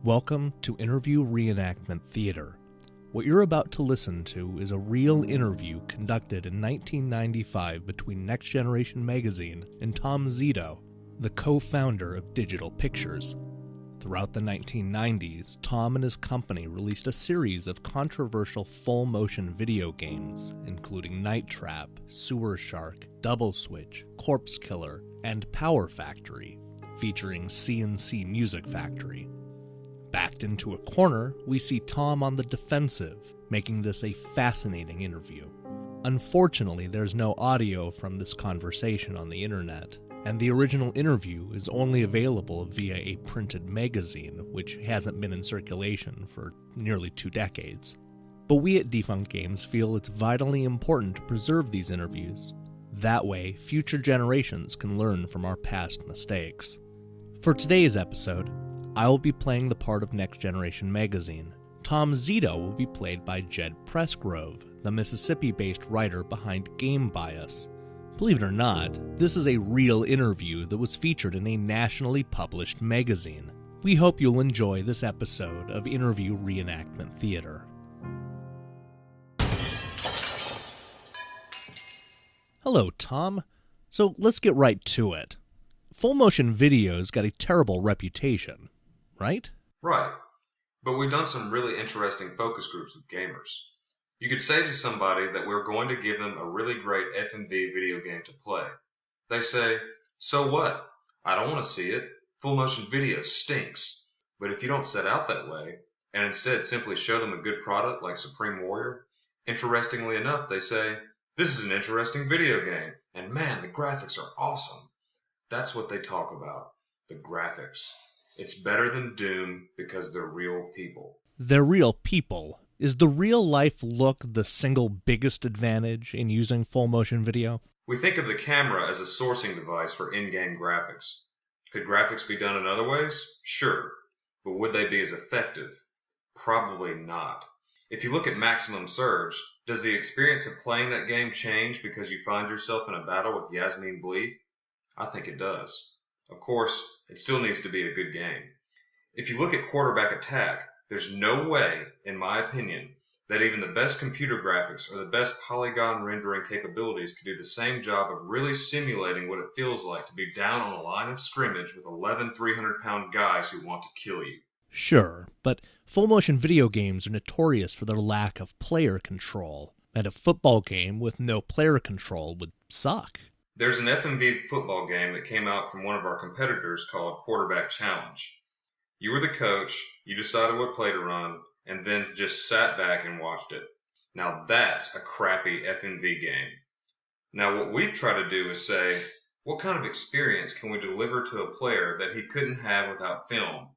Welcome to Interview Reenactment Theater. What you're about to listen to is a real interview conducted in 1995 between Next Generation Magazine and Tom Zito, the co-founder of Digital Pictures. Throughout the 1990s, Tom and his company released a series of controversial full-motion video games, including Night Trap, Sewer Shark, Double Switch, Corpse Killer, and Power Factory, featuring CNC Music Factory. Backed into a corner, we see Tom on the defensive, making this a fascinating interview. Unfortunately, there's no audio from this conversation on the internet, and the original interview is only available via a printed magazine, which hasn't been in circulation for nearly 2 decades. But we at Defunct Games feel it's vitally important to preserve these interviews. That way, future generations can learn from our past mistakes. For today's episode, I will be playing the part of Next Generation Magazine. Tom Zito will be played by Jed Pressgrove, the Mississippi-based writer behind Game Bias. Believe it or not, this is a real interview that was featured in a nationally published magazine. We hope you'll enjoy this episode of Interview Reenactment Theater. Hello, Tom. So let's get right to it. Full-motion video's got a terrible reputation, right? Right. But we've done some really interesting focus groups with gamers. You could say to somebody that we're going to give them a really great FMV video game to play. They say, so what? I don't want to see it. Full-motion video stinks. But if you don't set out that way, and instead simply show them a good product like Supreme Warrior, interestingly enough, they say, this is an interesting video game, and man, the graphics are awesome. That's what they talk about, the graphics. It's better than Doom because they're real people. They're real people. Is the real-life look the single biggest advantage in using full-motion video? We think of the camera as a sourcing device for in-game graphics. Could graphics be done in other ways? Sure. But would they be as effective? Probably not. If you look at Maximum Surge, does the experience of playing that game change because you find yourself in a battle with Yasmin Bleeth? I think it does. Of course, it still needs to be a good game. If you look at Quarterback Attack, there's no way, in my opinion, that even the best computer graphics or the best polygon rendering capabilities could do the same job of really simulating what it feels like to be down on a line of scrimmage with 11 300-pound guys who want to kill you. Sure, but full-motion video games are notorious for their lack of player control, and a football game with no player control would suck. There's an FMV football game that came out from one of our competitors called Quarterback Challenge. You were the coach, you decided what play to run, and then just sat back and watched it. Now that's a crappy FMV game. Now what we try to do is say, what kind of experience can we deliver to a player that he couldn't have without film?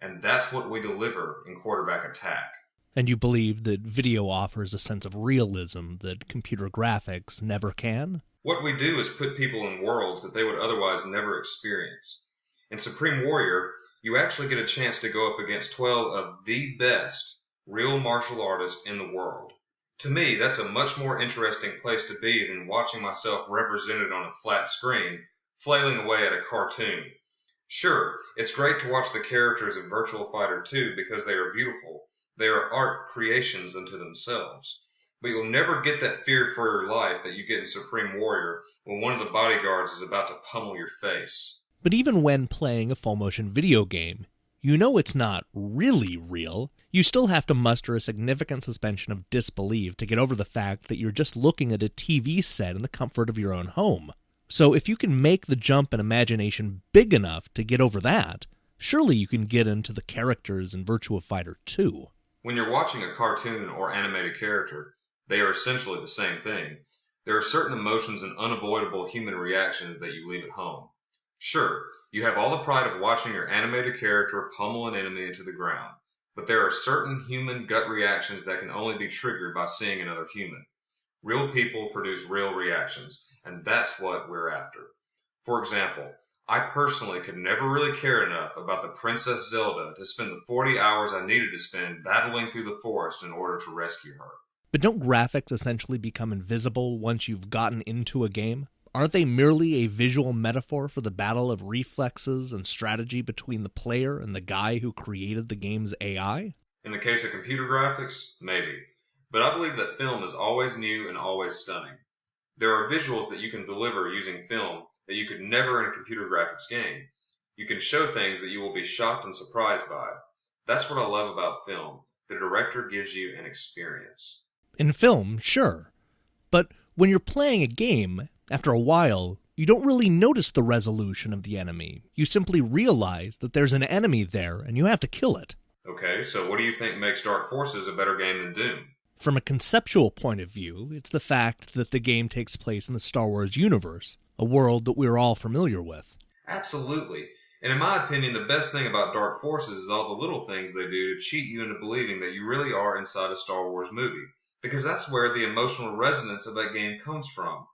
And that's what we deliver in Quarterback Attack. And you believe that video offers a sense of realism that computer graphics never can? What we do is put people in worlds that they would otherwise never experience. In Supreme Warrior, you actually get a chance to go up against 12 of the best real martial artists in the world. To me, that's a much more interesting place to be than watching myself represented on a flat screen, flailing away at a cartoon. Sure, it's great to watch the characters in Virtua Fighter 2 because they are beautiful. They are art creations unto themselves. But you'll never get that fear for your life that you get in Supreme Warrior when one of the bodyguards is about to pummel your face. But even when playing a full-motion video game, you know it's not really real. You still have to muster a significant suspension of disbelief to get over the fact that you're just looking at a TV set in the comfort of your own home. So if you can make the jump in imagination big enough to get over that, surely you can get into the characters in Virtua Fighter 2. When you're watching a cartoon or animated character, they are essentially the same thing. There are certain emotions and unavoidable human reactions that you leave at home. Sure, you have all the pride of watching your animated character pummel an enemy into the ground, but there are certain human gut reactions that can only be triggered by seeing another human. Real people produce real reactions, and that's what we're after. For example, I personally could never really care enough about the Princess Zelda to spend the 40 hours I needed to spend battling through the forest in order to rescue her. But don't graphics essentially become invisible once you've gotten into a game? Aren't they merely a visual metaphor for the battle of reflexes and strategy between the player and the guy who created the game's AI? In the case of computer graphics, maybe. But I believe that film is always new and always stunning. There are visuals that you can deliver using film that you could never in a computer graphics game. You can show things that you will be shocked and surprised by. That's what I love about film. The director gives you an experience. In film, sure. But when you're playing a game, after a while, you don't really notice the resolution of the enemy. You simply realize that there's an enemy there and you have to kill it. Okay, so what do you think makes Dark Forces a better game than Doom? From a conceptual point of view, it's the fact that the game takes place in the Star Wars universe, a world that we're all familiar with. Absolutely. And in my opinion, the best thing about Dark Forces is all the little things they do to cheat you into believing that you really are inside a Star Wars movie. Because that's where the emotional resonance of that game comes from.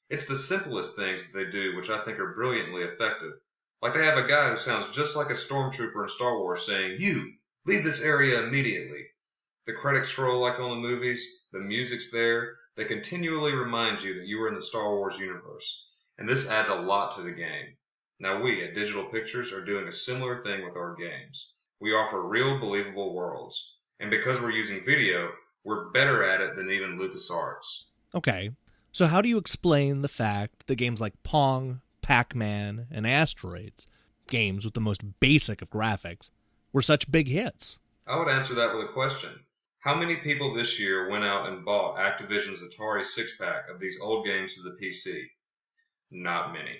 It's the simplest things that they do which I think are brilliantly effective. Like they have a guy who sounds just like a stormtrooper in Star Wars saying, "You, leave this area immediately." The credits scroll like on the movies, the music's there, they continually remind you that you are in the Star Wars universe. And this adds a lot to the game. Now we at Digital Pictures are doing a similar thing with our games. We offer real, believable worlds. And because we're using video, we're better at it than even LucasArts. Okay, so how do you explain the fact that games like Pong, Pac-Man, and Asteroids, games with the most basic of graphics, were such big hits? I would answer that with a question. How many people this year went out and bought Activision's Atari 6-pack of these old games to the PC? Not many.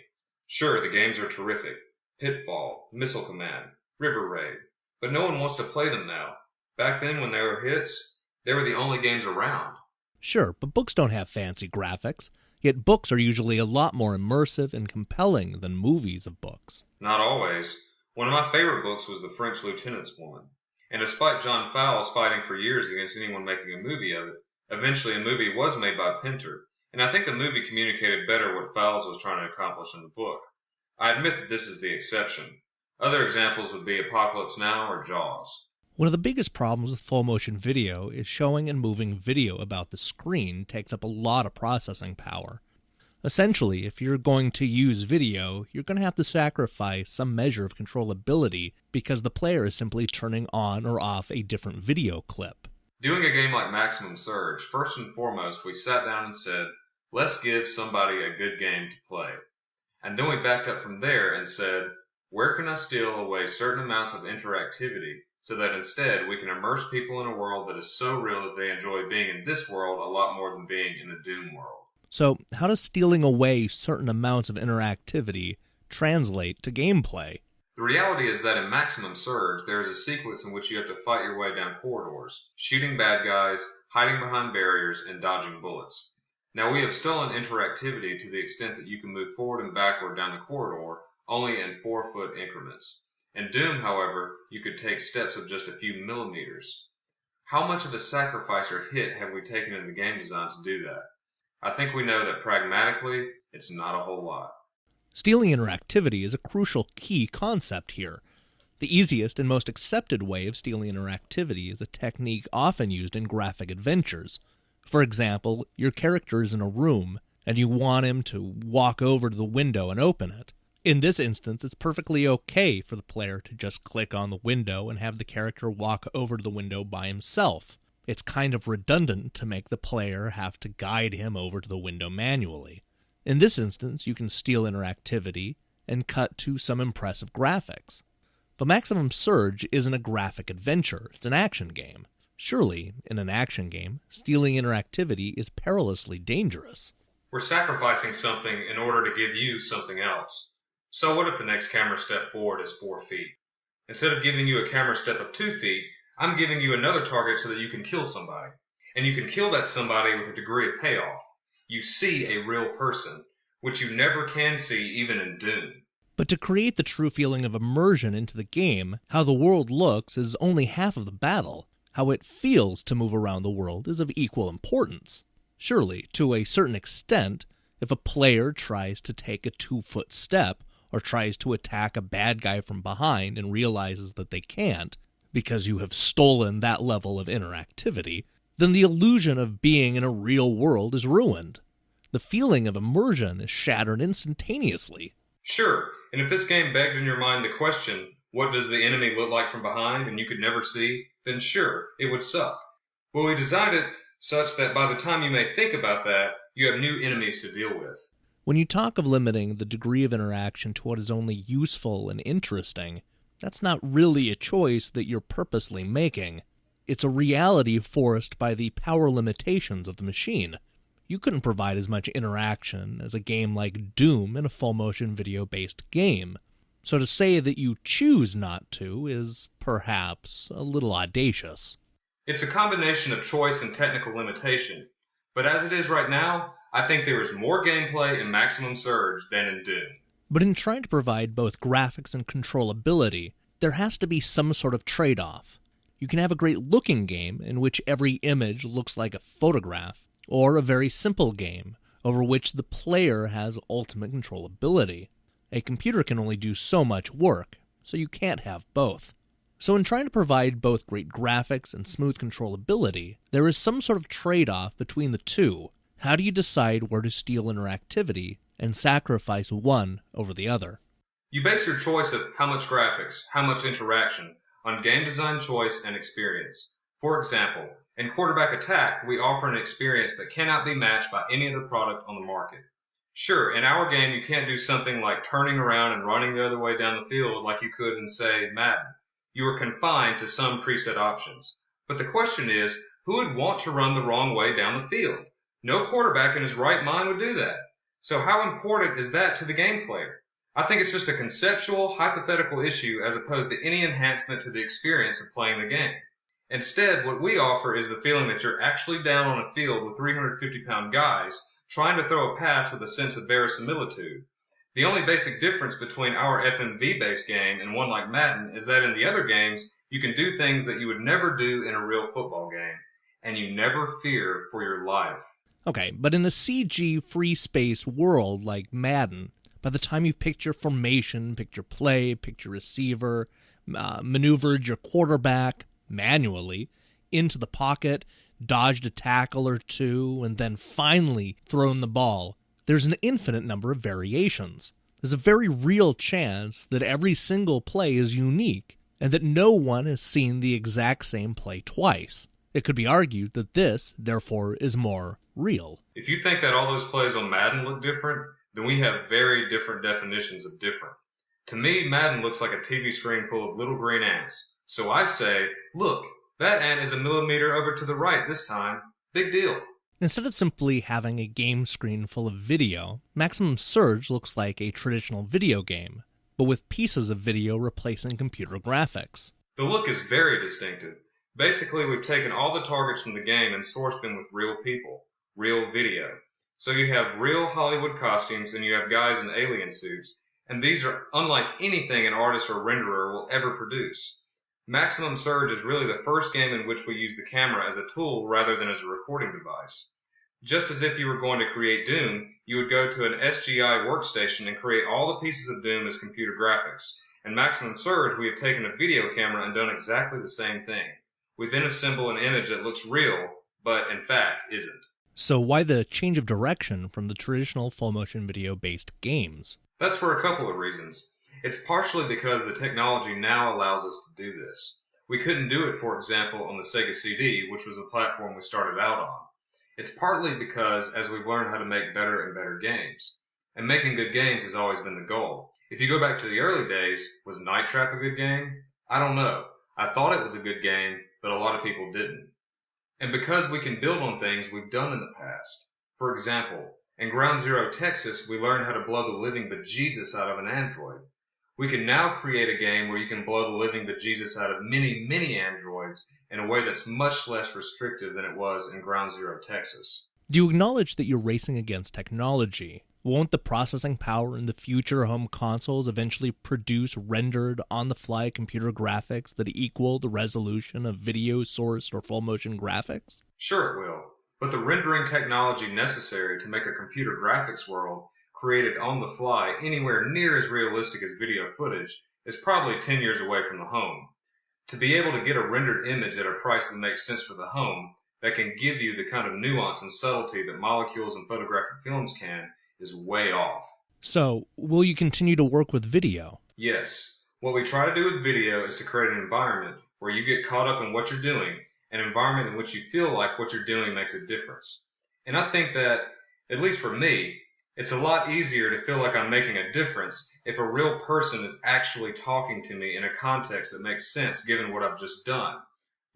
Sure, the games are terrific. Pitfall, Missile Command, River Raid. But no one wants to play them now. Back then when they were hits, they were the only games around. Sure, but books don't have fancy graphics, yet books are usually a lot more immersive and compelling than movies of books. Not always. One of my favorite books was The French Lieutenant's Woman. And despite John Fowles fighting for years against anyone making a movie of it, eventually a movie was made by Pinter, and I think the movie communicated better what Fowles was trying to accomplish in the book. I admit that this is the exception. Other examples would be Apocalypse Now or Jaws. One of the biggest problems with full-motion video is showing and moving video about the screen takes up a lot of processing power. Essentially, if you're going to use video, you're going to have to sacrifice some measure of controllability because the player is simply turning on or off a different video clip. Doing a game like Maximum Surge, first and foremost, we sat down and said, let's give somebody a good game to play. And then we backed up from there and said, where can I steal away certain amounts of interactivity so that instead we can immerse people in a world that is so real that they enjoy being in this world a lot more than being in the Doom world. So, how does stealing away certain amounts of interactivity translate to gameplay? The reality is that in Maximum Surge, there is a sequence in which you have to fight your way down corridors, shooting bad guys, hiding behind barriers, and dodging bullets. Now, we have stolen interactivity to the extent that you can move forward and backward down the corridor only in 4-foot increments. In Doom, however, you could take steps of just a few millimeters. How much of a sacrifice or hit have we taken in the game design to do that? I think we know that pragmatically, it's not a whole lot. Stealing interactivity is a crucial key concept here. The easiest and most accepted way of stealing interactivity is a technique often used in graphic adventures. For example, your character is in a room, and you want him to walk over to the window and open it. In this instance, it's perfectly okay for the player to just click on the window and have the character walk over to the window by himself. It's kind of redundant to make the player have to guide him over to the window manually. In this instance, you can steal interactivity and cut to some impressive graphics. But Maximum Surge isn't a graphic adventure, it's an action game. Surely, in an action game, stealing interactivity is perilously dangerous. We're sacrificing something in order to give you something else. So what if the next camera step forward is 4 feet? Instead of giving you a camera step of 2 feet, I'm giving you another target so that you can kill somebody. And you can kill that somebody with a degree of payoff. You see a real person, which you never can see even in Doom. But to create the true feeling of immersion into the game, how the world looks is only half of the battle. How it feels to move around the world is of equal importance. Surely, to a certain extent, if a player tries to take a 2-foot step, or tries to attack a bad guy from behind and realizes that they can't, because you have stolen that level of interactivity, then the illusion of being in a real world is ruined. The feeling of immersion is shattered instantaneously. Sure, and if this game begged in your mind the question, what does the enemy look like from behind, and you could never see, then sure, it would suck. Well, we designed it such that by the time you may think about that, you have new enemies to deal with. When you talk of limiting the degree of interaction to what is only useful and interesting, that's not really a choice that you're purposely making. It's a reality forced by the power limitations of the machine. You couldn't provide as much interaction as a game like Doom in a full-motion video-based game. So to say that you choose not to is, perhaps, a little audacious. It's a combination of choice and technical limitation, but as it is right now, I think there is more gameplay in Maximum Surge than in Doom. But in trying to provide both graphics and controllability, there has to be some sort of trade-off. You can have a great-looking game in which every image looks like a photograph, or a very simple game over which the player has ultimate controllability. A computer can only do so much work, so you can't have both. So in trying to provide both great graphics and smooth controllability, there is some sort of trade-off between the two. How do you decide where to steal interactivity and sacrifice one over the other? You base your choice of how much graphics, how much interaction, on game design choice and experience. For example, in Quarterback Attack, we offer an experience that cannot be matched by any other product on the market. Sure, in our game you can't do something like turning around and running the other way down the field like you could in, say, Madden. You are confined to some preset options. But the question is, who would want to run the wrong way down the field? No quarterback in his right mind would do that. So how important is that to the game player? I think it's just a conceptual, hypothetical issue as opposed to any enhancement to the experience of playing the game. Instead, what we offer is the feeling that you're actually down on a field with 350-pound guys trying to throw a pass with a sense of verisimilitude. The only basic difference between our FMV-based game and one like Madden is that in the other games, you can do things that you would never do in a real football game, and you never fear for your life. Okay, but in a CG free space world like Madden, by the time you've picked your formation, picked your play, picked your receiver, maneuvered your quarterback manually into the pocket, dodged a tackle or two, and then finally thrown the ball, there's an infinite number of variations. There's a very real chance that every single play is unique, and that no one has seen the exact same play twice. It could be argued that this, therefore, is more real. If you think that all those plays on Madden look different, then we have very different definitions of different. To me, Madden looks like a TV screen full of little green ants. So I say, look, that ant is a millimeter over to the right this time. Big deal. Instead of simply having a game screen full of video, Maximum Surge looks like a traditional video game, but with pieces of video replacing computer graphics. The look is very distinctive. Basically, we've taken all the targets from the game and sourced them with real people, real video. So you have real Hollywood costumes and you have guys in alien suits, and these are unlike anything an artist or renderer will ever produce. Maximum Surge is really the first game in which we use the camera as a tool rather than as a recording device. Just as if you were going to create Doom, you would go to an SGI workstation and create all the pieces of Doom as computer graphics. In Maximum Surge, we have taken a video camera and done exactly the same thing. We then assemble an image that looks real, but in fact isn't. So why the change of direction from the traditional full-motion video-based games? That's for a couple of reasons. It's partially because the technology now allows us to do this. We couldn't do it, for example, on the Sega CD, which was the platform we started out on. It's partly because as we've learned how to make better and better games. And making good games has always been the goal. If you go back to the early days, was Night Trap a good game? I don't know. I thought it was a good game, but a lot of people didn't. And because we can build on things we've done in the past. For example, in Ground Zero, Texas, we learned how to blow the living bejesus out of an android. We can now create a game where you can blow the living bejesus out of many, many androids in a way that's much less restrictive than it was in Ground Zero, Texas. Do you acknowledge that you're racing against technology? Won't the processing power in the future home consoles eventually produce rendered, on-the-fly computer graphics that equal the resolution of video-sourced or full-motion graphics? Sure it will, but the rendering technology necessary to make a computer graphics world created on the fly anywhere near as realistic as video footage is probably 10 years away from the home. To be able to get a rendered image at a price that makes sense for the home, that can give you the kind of nuance and subtlety that molecules and photographic films can is way off. So, will you continue to work with video? Yes. What we try to do with video is to create an environment where you get caught up in what you're doing, an environment in which you feel like what you're doing makes a difference. And I think that, at least for me, it's a lot easier to feel like I'm making a difference if a real person is actually talking to me in a context that makes sense given what I've just done.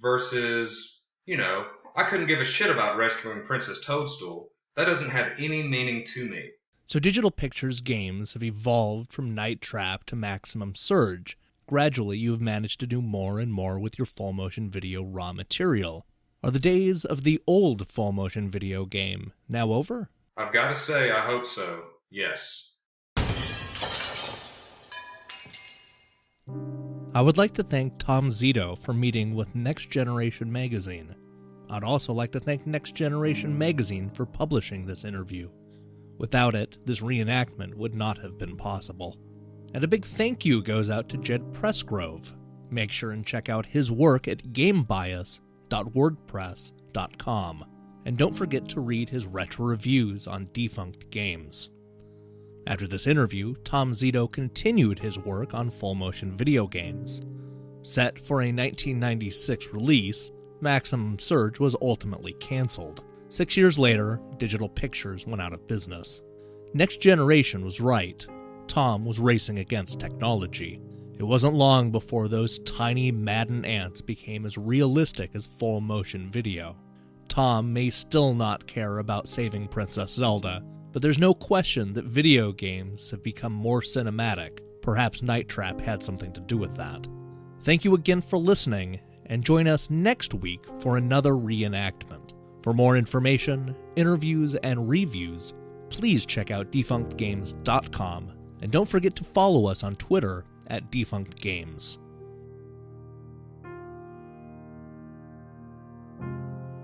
Versus, I couldn't give a shit about rescuing Princess Toadstool. That doesn't have any meaning to me. So Digital Pictures games have evolved from Night Trap to Maximum Surge. Gradually, you have managed to do more and more with your FullMotion video raw material. Are the days of the old FullMotion video game now over? I've got to say, I hope so. Yes. I would like to thank Tom Zito for meeting with Next Generation Magazine. I'd also like to thank Next Generation Magazine for publishing this interview. Without it, this reenactment would not have been possible. And a big thank you goes out to Jed Pressgrove. Make sure and check out his work at gamebias.wordpress.com. And don't forget to read his retro reviews on defunct games. After this interview, Tom Zito continued his work on FullMotion video games. Set for a 1996 release, Maximum Surge was ultimately canceled. 6 years later, Digital Pictures went out of business. Next Generation was right. Tom was racing against technology. It wasn't long before those tiny Madden ants became as realistic as FullMotion video. Tom may still not care about saving Princess Zelda, but there's no question that video games have become more cinematic. Perhaps Night Trap had something to do with that. Thank you again for listening, and join us next week for another reenactment. For more information, interviews, and reviews, please check out defunctgames.com, and don't forget to follow us on Twitter @defunctgames.